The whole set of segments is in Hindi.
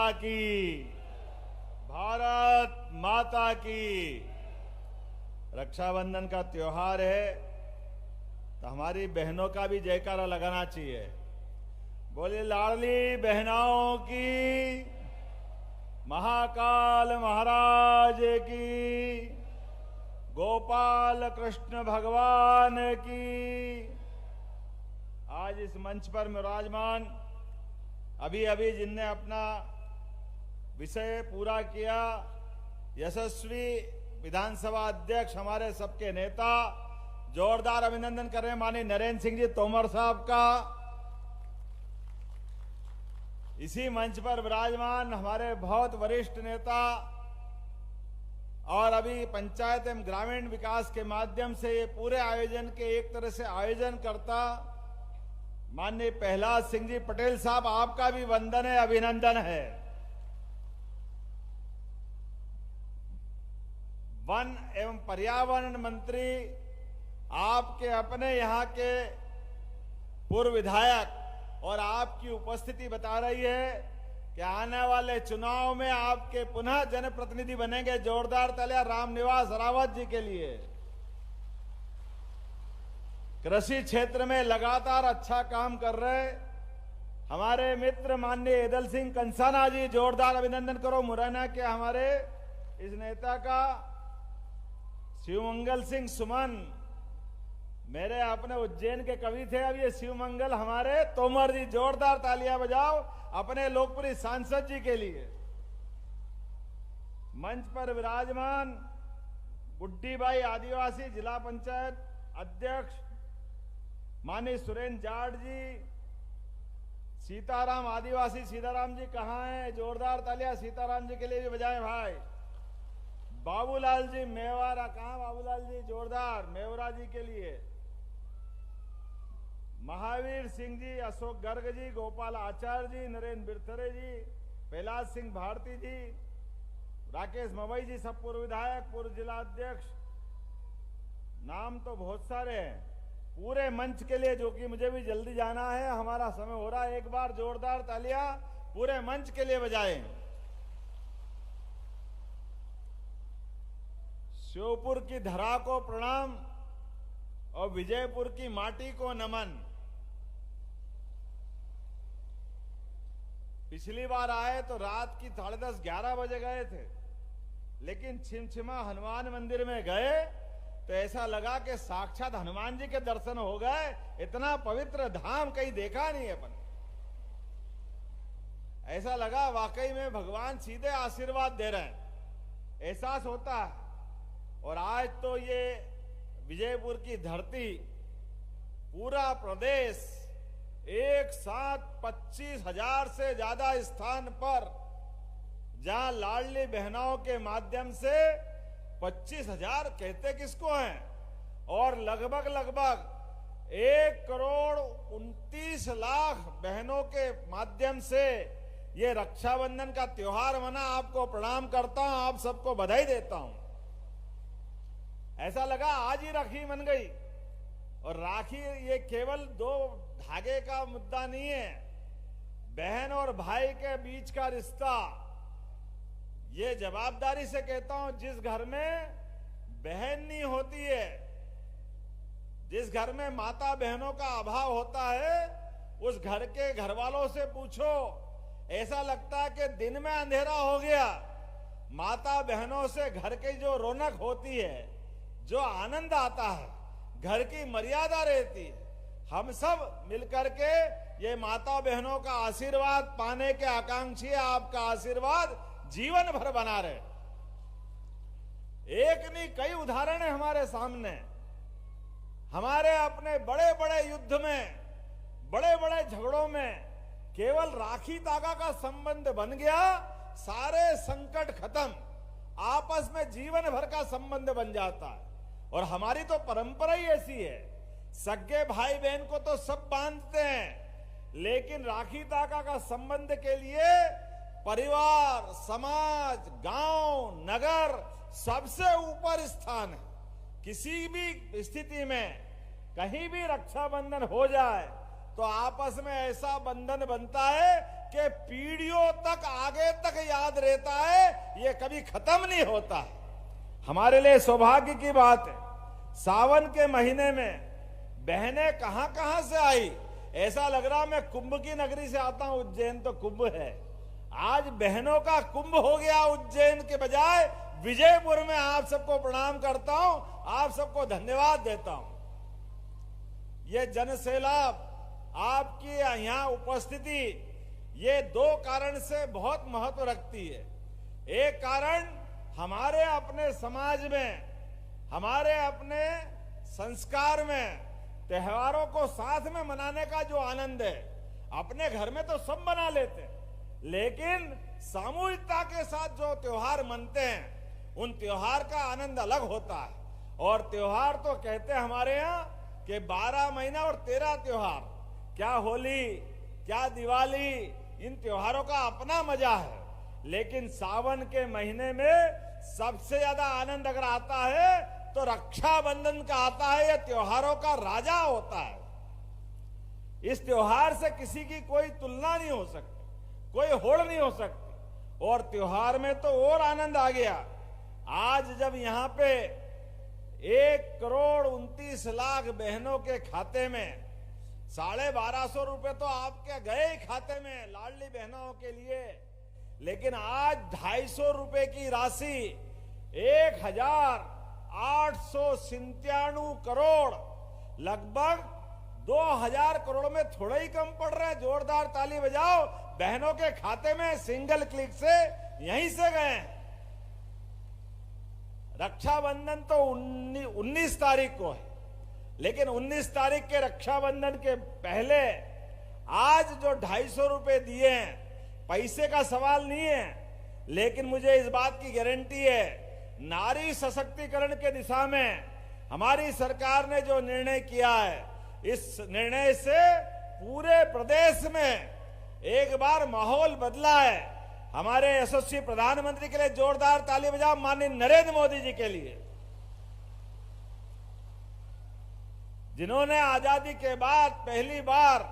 माता की, भारत माता की। रक्षाबंधन का त्योहार है तो हमारी बहनों का भी जयकारा लगाना चाहिए। बोले लाडली बहनाओं की, महाकाल महाराज की, गोपाल कृष्ण भगवान की। आज इस मंच पर विराजमान अभी अभी जिनने अपना विषय पूरा किया, यशस्वी विधानसभा अध्यक्ष, हमारे सबके नेता, जोरदार अभिनंदन कर रहे हैं माननीय नरेंद्र सिंह जी तोमर साहब का। इसी मंच पर विराजमान हमारे बहुत वरिष्ठ नेता और अभी पंचायत एवं ग्रामीण विकास के माध्यम से ये पूरे आयोजन के एक तरह से आयोजन करता माननीय प्रहलाद सिंह जी पटेल साहब, आपका भी वंदन है, अभिनंदन है। वन एवं पर्यावरण मंत्री आपके अपने यहाँ के पूर्व विधायक और आपकी उपस्थिति बता रही है कि आने वाले चुनाव में आपके पुनः जनप्रतिनिधि बनेंगे। जोरदार तालियां रामनिवास रावत जी के लिए। कृषि क्षेत्र में लगातार अच्छा काम कर रहे हमारे मित्र माननीय एदल सिंह कंसाना जी, जोरदार अभिनंदन करो। मुरैना के हमारे इस नेता का शिवमंगल सिंह सुमन, मेरे अपने उज्जैन के कवि थे, अब ये शिवमंगल हमारे तोमर जी, जोरदार तालियां बजाओ अपने लोकप्रिय सांसद जी के लिए। मंच पर विराजमान गुड्डी बाई आदिवासी जिला पंचायत अध्यक्ष माननीय सुरेंद्र जाट जी, सीताराम आदिवासी सीताराम जी कहाँ हैं? जोरदार तालियां सीताराम जी के लिए भी बजाएं भाई। बाबूलाल जी मेवारा, कहाँ बाबूलाल जी? जोरदार मेवरा जी के लिए। महावीर सिंह जी, अशोक गर्ग जी, गोपाल आचार्य जी, नरेंद्र बिरथरे जी, प्रहलाद सिंह भारती जी, राकेश मवई जी, सब पूर्व विधायक, पूर्व जिला अध्यक्ष, नाम तो बहुत सारे हैं। पूरे मंच के लिए, जो कि मुझे भी जल्दी जाना है, हमारा समय हो रहा है, एक बार जोरदार तालियां पूरे मंच के लिए बजाएं। श्योपुर की धरा को प्रणाम और विजयपुर की माटी को नमन। पिछली बार आए तो रात की 10:30-11 बजे गए थे, लेकिन छिमछिमा हनुमान मंदिर में गए तो ऐसा लगा कि साक्षात हनुमान जी के दर्शन हो गए। इतना पवित्र धाम कहीं देखा नहीं अपन। ऐसा लगा वाकई में भगवान सीधे आशीर्वाद दे रहे हैं, एहसास होता है। और आज तो ये विजयपुर की धरती, पूरा प्रदेश एक साथ 25,000 से ज्यादा स्थान पर, जहां लाडली बहनों के माध्यम से 25,000 कहते किसको हैं, और लगभग 1,29,00,000 बहनों के माध्यम से ये रक्षाबंधन का त्योहार मना। आपको प्रणाम करता हूं, आप सबको बधाई देता हूं। ऐसा लगा आज ही राखी बन गई। और राखी ये केवल 2 धागे का मुद्दा नहीं है, बहन और भाई के बीच का रिश्ता। ये जवाबदारी से कहता हूं, जिस घर में बहन नहीं होती है, जिस घर में माता बहनों का अभाव होता है, उस घर के घर वालों से पूछो, ऐसा लगता है कि दिन में अंधेरा हो गया। माता बहनों से घर की जो रौनक होती है, जो आनंद आता है, घर की मर्यादा रहती है। हम सब मिलकर के ये माता बहनों का आशीर्वाद पाने के आकांक्षी, आपका आशीर्वाद जीवन भर बना रहे। एक नहीं कई उदाहरण है हमारे सामने। हमारे अपने बड़े बड़े युद्ध में, बड़े बड़े झगड़ों में केवल राखी धागा का संबंध बन गया, सारे संकट खत्म, आपस में जीवन भर का संबंध बन जाता है। और हमारी तो परंपरा ही ऐसी है, सगे भाई बहन को तो सब बांधते हैं, लेकिन राखी धागा का संबंध के लिए परिवार, समाज, गांव, नगर सबसे ऊपर स्थान है। किसी भी स्थिति में कहीं भी रक्षाबंधन हो जाए तो आपस में ऐसा बंधन बनता है कि पीढ़ियों तक आगे तक याद रहता है, ये कभी खत्म नहीं होता। हमारे लिए सौभाग्य की बात है, सावन के महीने में बहनें कहां कहां से आई। ऐसा लग रहा मैं कुंभ की नगरी से आता हूं, उज्जैन तो कुंभ है। आज बहनों का कुंभ हो गया उज्जैन के बजाय विजयपुर में। आप सबको प्रणाम करता हूं, आप सबको धन्यवाद देता हूं। ये जनसैलाब, आपकी यहां उपस्थिति, ये दो कारण से बहुत महत्व रखती है। एक कारण हमारे अपने समाज में, हमारे अपने संस्कार में त्योहारों को साथ में मनाने का जो आनंद है, अपने घर में तो सब मना लेते हैं, लेकिन सामूहिकता के साथ जो त्योहार मनते हैं, उन त्योहार का आनंद अलग होता है। और त्योहार तो कहते हैं हमारे यहाँ कि 12 महीना और 13 त्योहार, क्या होली, क्या दिवाली, इन त्योहारों का अपना मजा है। लेकिन सावन के महीने में सबसे ज्यादा आनंद अगर आता है तो रक्षाबंधन का आता है। यह त्योहारों का राजा होता है। इस त्योहार से किसी की कोई तुलना नहीं हो सकती, कोई होड़ नहीं हो सकती। और त्योहार में तो और आनंद आ गया। आज जब यहाँ पे 1,29,00,000 बहनों के खाते में 1250 रुपए तो आपके गए ही खाते में लाडली बहनों के लिए, लेकिन आज 250 रुपए की राशि 1,897 करोड़, लगभग 2,000 करोड़ में थोड़ा ही कम पड़ रहा है। जोरदार ताली बजाओ, बहनों के खाते में सिंगल क्लिक से यहीं से गए। रक्षाबंधन तो 19 तारीख को है, लेकिन 19 तारीख के रक्षाबंधन के पहले आज जो 250 रुपए दिए हैं, पैसे का सवाल नहीं है, लेकिन मुझे इस बात की गारंटी है, नारी सशक्तिकरण के दिशा में हमारी सरकार ने जो निर्णय किया है, इस निर्णय से पूरे प्रदेश में एक बार माहौल बदला है। हमारे यशस्वी प्रधानमंत्री के लिए जोरदार ताली बजाओ, माननीय नरेंद्र मोदी जी के लिए, जिन्होंने आजादी के बाद पहली बार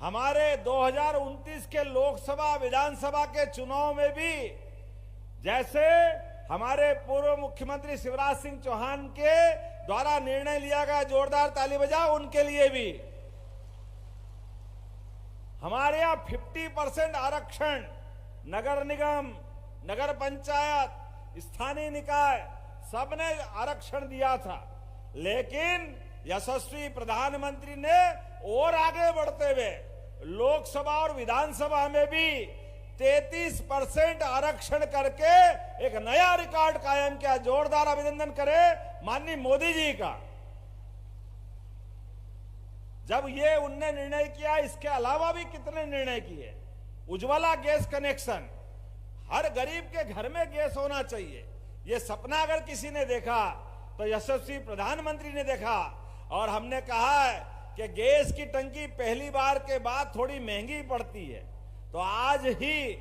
हमारे 2029 के लोकसभा विधानसभा के चुनाव में भी, जैसे हमारे पूर्व मुख्यमंत्री शिवराज सिंह चौहान के द्वारा निर्णय लिया गया, जोरदार ताली बजाओ उनके लिए भी। हमारे यहां 50% आरक्षण नगर निगम, नगर पंचायत, स्थानीय निकाय सबने आरक्षण दिया था, लेकिन यशस्वी प्रधानमंत्री ने और आगे बढ़ते हुए लोकसभा और विधानसभा में भी 33% आरक्षण करके एक नया रिकॉर्ड कायम किया। जोरदार अभिनंदन करें माननीय मोदी जी का। जब ये उनने निर्णय किया, इसके अलावा भी कितने निर्णय किए। उज्ज्वला गैस कनेक्शन, हर गरीब के घर में गैस होना चाहिए, ये सपना अगर किसी ने देखा तो यशस्वी प्रधानमंत्री ने देखा। और हमने कहा है कि गैस की टंकी पहली बार के बाद थोड़ी महंगी पड़ती है, तो आज ही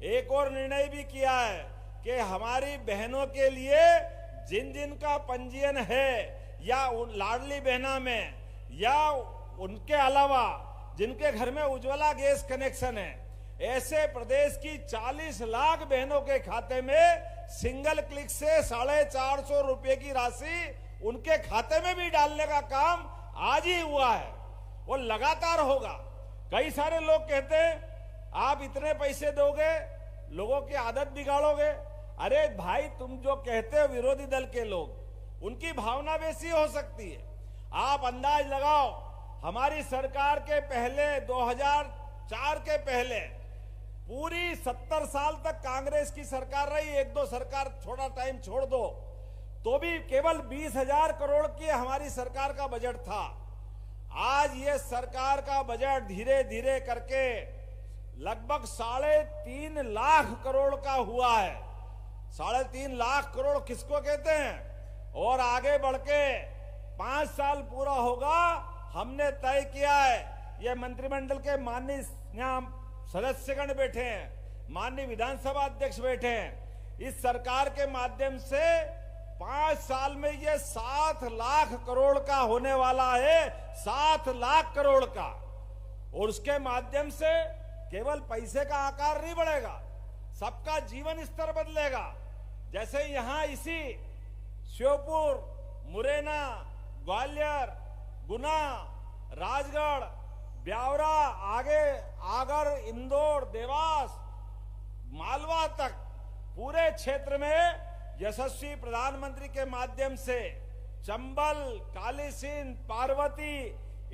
एक और निर्णय भी किया है कि हमारी बहनों के लिए जिन जिन का पंजीयन है, या लाडली बहना में, या उनके अलावा जिनके घर में उज्ज्वला गैस कनेक्शन है, ऐसे प्रदेश की 40 लाख बहनों के खाते में सिंगल क्लिक से 450 रुपए की राशि उनके खाते में भी डालने का काम आज ही हुआ है, वो लगातार होगा। कई सारे लोग कहते हैं आप इतने पैसे दोगे, लोगों की आदत बिगाड़ोगे। अरे भाई, तुम जो कहते हो विरोधी दल के लोग, उनकी भावना वैसी हो सकती है। आप अंदाज लगाओ, हमारी सरकार के पहले 2004 के पहले पूरी 70 साल तक कांग्रेस की सरकार रही, एक दो सरकार थोड़ा टाइम छोड़ दो, तो भी केवल 20,000 करोड़ की हमारी सरकार का बजट था। आज ये सरकार का बजट धीरे धीरे करके लगभग 3.5 लाख करोड़ का हुआ है। 3.5 लाख करोड़ किसको कहते हैं? और आगे बढ़ के 5 साल पूरा होगा, हमने तय किया है। ये मंत्रिमंडल के माननीय यहाँ सदस्यगण बैठे हैं, माननीय विधानसभा अध्यक्ष बैठे हैं, इस सरकार के माध्यम से 5 साल में ये 7 लाख करोड़ का होने वाला है, 7 लाख करोड़ का। और उसके माध्यम से केवल पैसे का आकार नहीं बढ़ेगा, सबका जीवन स्तर बदलेगा। जैसे यहां इसी श्योपुर, मुरैना, ग्वालियर, गुना, राजगढ़, ब्यावरा, आगे आगर, इंदौर, देवास, मालवा तक पूरे क्षेत्र में यशस्वी प्रधानमंत्री के माध्यम से चंबल, काली सिंध, पार्वती,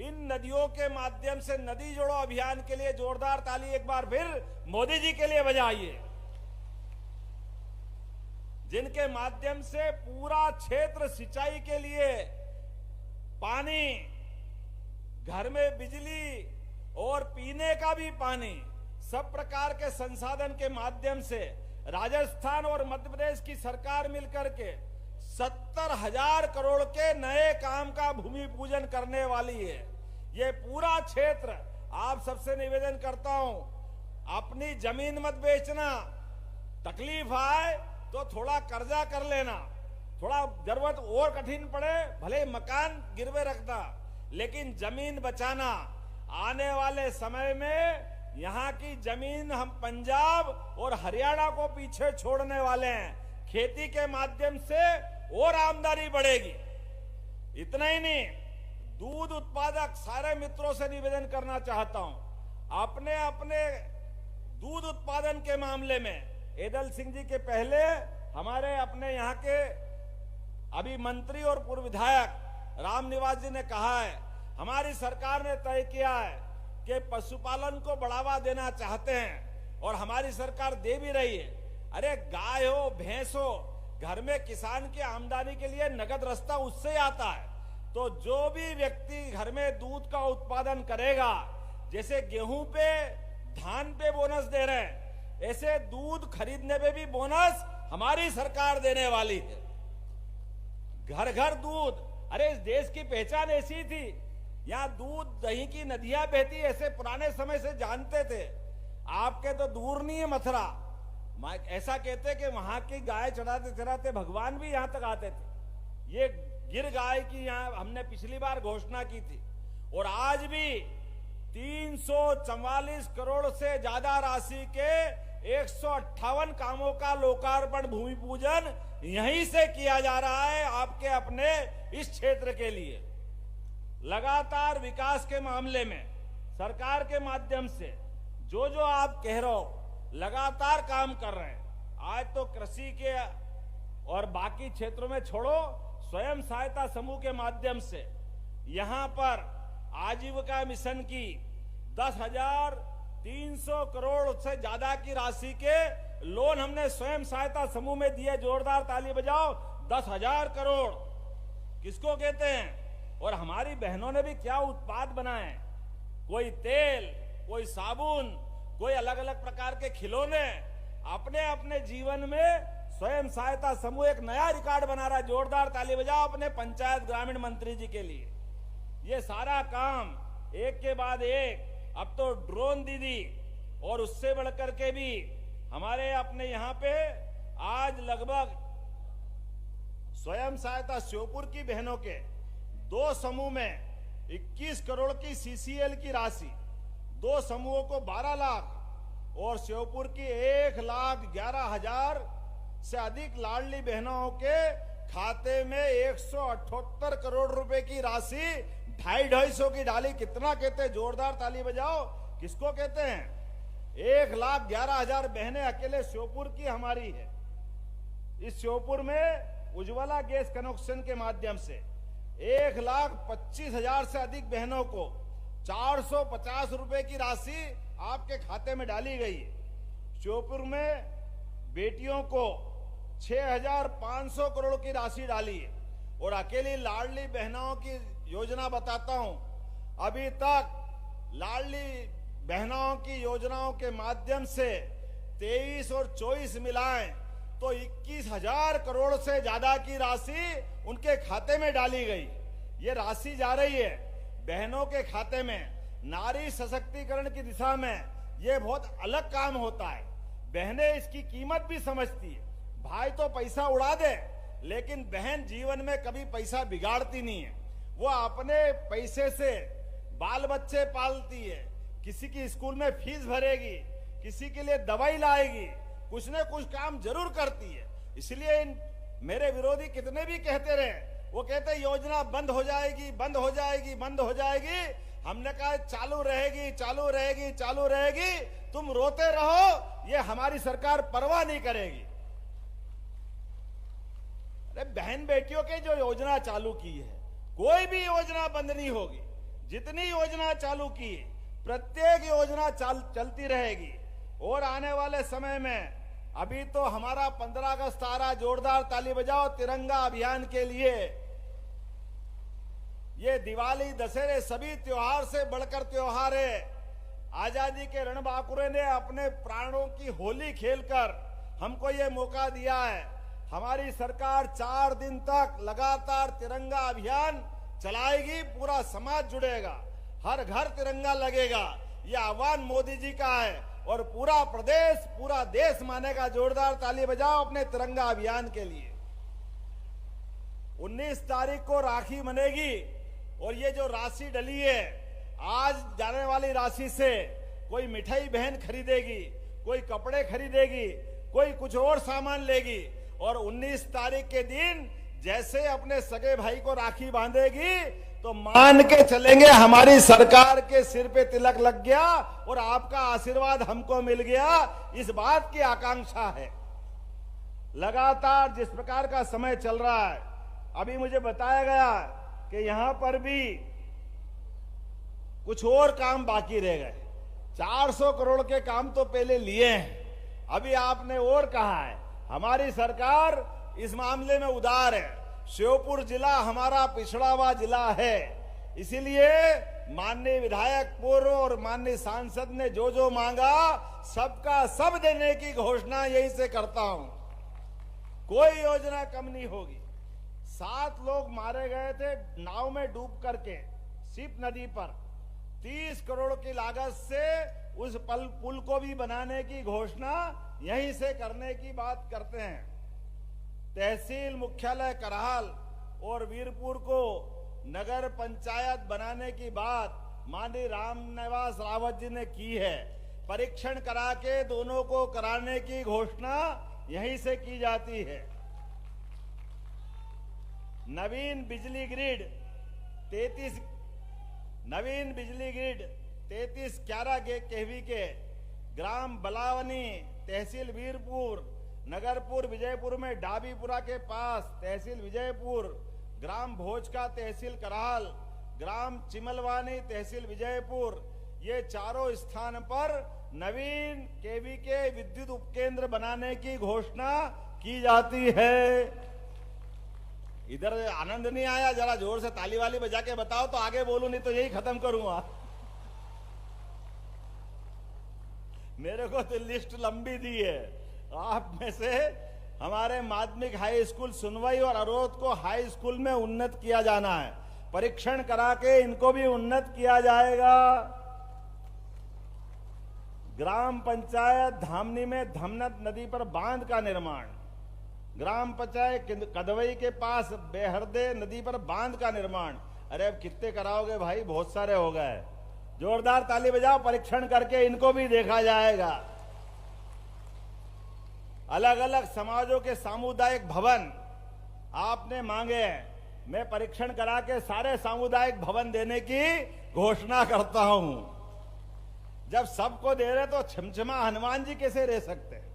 इन नदियों के माध्यम से नदी जोड़ो अभियान के लिए जोरदार ताली एक बार फिर मोदी जी के लिए बजाइए, जिनके माध्यम से पूरा क्षेत्र सिंचाई के लिए पानी, घर में बिजली और पीने का भी पानी, सब प्रकार के संसाधन के माध्यम से राजस्थान और मध्य प्रदेश की सरकार मिलकर के 70,000 करोड़ के नए काम का भूमि पूजन करने वाली है। ये पूरा क्षेत्र, आप सबसे निवेदन करता हूं, अपनी जमीन मत बेचना, तकलीफ आए तो थोड़ा कर्जा कर लेना, थोड़ा जरूरत और कठिन पड़े भले मकान गिरवे रखना, लेकिन जमीन बचाना। आने वाले समय में यहां की जमीन हम पंजाब और हरियाणा को पीछे छोड़ने वाले हैं। खेती के माध्यम से और आमदनी बढ़ेगी। इतना ही नहीं, दूध उत्पादक सारे मित्रों से निवेदन करना चाहता हूं, अपने अपने दूध उत्पादन के मामले में एदल सिंह जी के पहले हमारे अपने यहां के अभी मंत्री और पूर्व विधायक रामनिवास जी ने कहा है, हमारी सरकार ने तय किया है कि पशुपालन को बढ़ावा देना चाहते हैं और हमारी सरकार दे भी रही है। अरे गाय हो, भैंस हो, घर में किसान की आमदनी के लिए नगद रास्ता उससे आता है। तो जो भी व्यक्ति घर में दूध का उत्पादन करेगा, जैसे गेहूं पे, धान पे बोनस दे रहे हैं, ऐसे दूध खरीदने पे भी बोनस हमारी सरकार देने वाली है। घर घर दूध, अरे इस देश की पहचान ऐसी थी, यहां दूध दही की नदियां बहती, ऐसे पुराने समय से जानते थे। आपके तो दूर नहीं है मथुरा, ऐसा कहते कि वहां की गाय चढ़ाते चढ़ाते भगवान भी यहां तक आते थे। ये गिर गाय की यहां हमने पिछली बार घोषणा की थी, और आज भी 344 करोड़ से ज्यादा राशि के 158 कामों का लोकार्पण, भूमि पूजन यहीं से किया जा रहा है आपके अपने इस क्षेत्र के लिए। लगातार विकास के मामले में सरकार के माध्यम से जो जो आप कह रहे हो, लगातार काम कर रहे हैं। आज तो कृषि के और बाकी क्षेत्रों में छोड़ो, स्वयं सहायता समूह के माध्यम से यहां पर आजीविका मिशन की 10,300 करोड़ से ज्यादा की राशि के लोन हमने स्वयं सहायता समूह में दिए। जोरदार ताली बजाओ। 10,000 करोड़ किसको कहते हैं? और हमारी बहनों ने भी क्या उत्पाद बनाए, कोई तेल, कोई साबुन, कोई अलग अलग प्रकार के खिलौने, अपने अपने जीवन में स्वयं सहायता समूह एक नया रिकॉर्ड बना रहा है। जोरदार ताली बजाओ अपने पंचायत ग्रामीण मंत्री जी के लिए। ये सारा काम एक के बाद एक, अब तो ड्रोन दीदी, और उससे बढ़कर के भी हमारे अपने यहां पे आज लगभग स्वयं सहायता श्योपुर की बहनों के 2 समूह में 21 करोड़ की सीसीएल की राशि, 2 समूहों को 12 लाख और श्योपुर की 1,11,000 से अधिक लाडली बहनों के खाते में 178 करोड़ रुपए की राशि 250 की डाली। कितना कहते हैं? जोरदार ताली बजाओ। किसको कहते हैं? 1,11,000 बहनें अकेले श्योपुर की हमारी है। इस श्योपुर में उज्ज्वला गैस कनेक्शन के माध्यम से 1,25,000 से अधिक बहनों को 450 रुपए की राशि आपके खाते में डाली गई है। श्योपुर में बेटियों को 6,500 करोड़ की राशि डाली है। और अकेली लाडली बहनों की योजना बताता हूं, अभी तक लाडली बहनों की योजनाओं के माध्यम से 23 और 24 मिलाएं तो 21,000 करोड़ से ज्यादा की राशि उनके खाते में डाली गई। ये राशि जा रही है बहनों के खाते में। नारी सशक्तिकरण की दिशा में ये बहुत अलग काम होता है। बहनें इसकी कीमत भी समझती है। भाई तो पैसा उड़ा दे, लेकिन बहन जीवन में कभी पैसा बिगाड़ती नहीं है। वो अपने पैसे से बाल बच्चे पालती है, किसी की स्कूल में फीस भरेगी, किसी के लिए दवाई लाएगी, कुछ न कुछ काम जरूर करती है। इसलिए मेरे विरोधी कितने भी कहते रहे, वो कहते योजना बंद हो जाएगी, बंद हो जाएगी, बंद हो जाएगी। हमने कहा चालू रहेगी, चालू रहेगी, चालू रहेगी। तुम रोते रहो, ये हमारी सरकार परवाह नहीं करेगी। अरे बहन बेटियों के जो योजना चालू की है, कोई भी योजना बंद नहीं होगी। जितनी योजना चालू की, प्रत्येक योजना चलती रहेगी। और आने वाले समय में, अभी तो हमारा 15 अगस्त आ रहा, जोरदार ताली बजाओ तिरंगा अभियान के लिए। ये दिवाली, दशहरे, सभी त्योहार से बढ़कर त्योहार है। आजादी के रणबांकुरे ने अपने प्राणों की होली खेलकर हमको ये मौका दिया है। हमारी सरकार 4 दिन तक लगातार तिरंगा अभियान चलाएगी। पूरा समाज जुड़ेगा, हर घर तिरंगा लगेगा। ये आह्वान मोदी जी का है और पूरा प्रदेश, पूरा देश मानेगा। जोरदार ताली बजाओ अपने तिरंगा अभियान के लिए। 19 तारीख को राखी बनेगी और ये जो राशि डली है, आज जाने वाली राशि से कोई मिठाई बहन खरीदेगी, कोई कपड़े खरीदेगी, कोई कुछ और सामान लेगी। और 19 तारीख के दिन जैसे अपने सगे भाई को राखी बांधेगी तो मान के चलेंगे हमारी सरकार के सिर पे तिलक लग गया और आपका आशीर्वाद हमको मिल गया। इस बात की आकांक्षा है। लगातार जिस प्रकार का समय चल रहा है, अभी मुझे बताया गया कि यहां पर भी कुछ और काम बाकी रह गए। 400 करोड़ के काम तो पहले लिए हैं, अभी आपने और कहा है। हमारी सरकार इस मामले में उदार है। श्योपुर जिला हमारा पिछड़ा हुआ जिला है, इसीलिए माननीय विधायक पूर्व और माननीय सांसद ने जो जो मांगा, सबका सब देने की घोषणा यहीं से करता हूं। कोई योजना कम नहीं होगी। 7 लोग मारे गए थे नाव में डूब करके सीप नदी पर। 30 करोड़ की लागत से उस पुल को भी बनाने की घोषणा यहीं से करने की बात करते हैं। तहसील मुख्यालय करहाल और वीरपुर को नगर पंचायत बनाने की बात माननीय रामनिवास रावत जी ने की है। परीक्षण करा के दोनों को कराने की घोषणा यहीं से की जाती है। नवीन बिजली ग्रिड 33 11 केवी के ग्राम बलावनी तहसील वीरपुर, नगरपुर विजयपुर में डाबीपुरा के पास तहसील विजयपुर, ग्राम भोजका तहसील करहाल, ग्राम चिमलवानी तहसील विजयपुर, ये चारों स्थान पर नवीन केवी के विद्युत उपकेंद्र बनाने की घोषणा की जाती है। इधर आनंद नहीं आया? जरा जोर से ताली वाली बजा के बताओ तो आगे बोलूं, नहीं तो यही खत्म करूंगा। मेरे को तो लिस्ट लंबी दी है। आप में से हमारे माध्यमिक हाई स्कूल सुनवाई और अरोध को हाई स्कूल में उन्नत किया जाना है। परीक्षण करा के इनको भी उन्नत किया जाएगा। ग्राम पंचायत धामनी में धमनत नदी पर बांध का निर्माण, ग्राम पंचायत कदवई के पास बेहरदे नदी पर बांध का निर्माण। अरे अब कितने कराओगे भाई, बहुत सारे हो गए। जोरदार ताली बजाओ, परीक्षण करके इनको भी देखा जाएगा। अलग अलग समाजों के सामुदायिक भवन आपने मांगे हैं, मैं परीक्षण करा के सारे सामुदायिक भवन देने की घोषणा करता हूं। जब सबको दे रहे तो छिमछिमा हनुमान जी कैसे रह सकते हैं?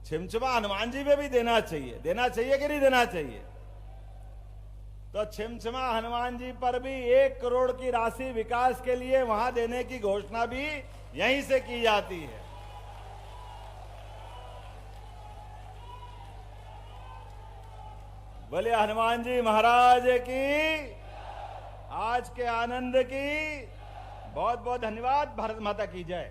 छिमछिमा हनुमान जी में भी देना चाहिए। देना चाहिए कि नहीं देना चाहिए? तो छिमछिमा हनुमान जी पर भी 1 करोड़ की राशि विकास के लिए वहां देने की घोषणा भी यहीं से की जाती है। बोले हनुमान जी महाराज की, आज के आनंद की बहुत बहुत धन्यवाद। भारत माता की जय।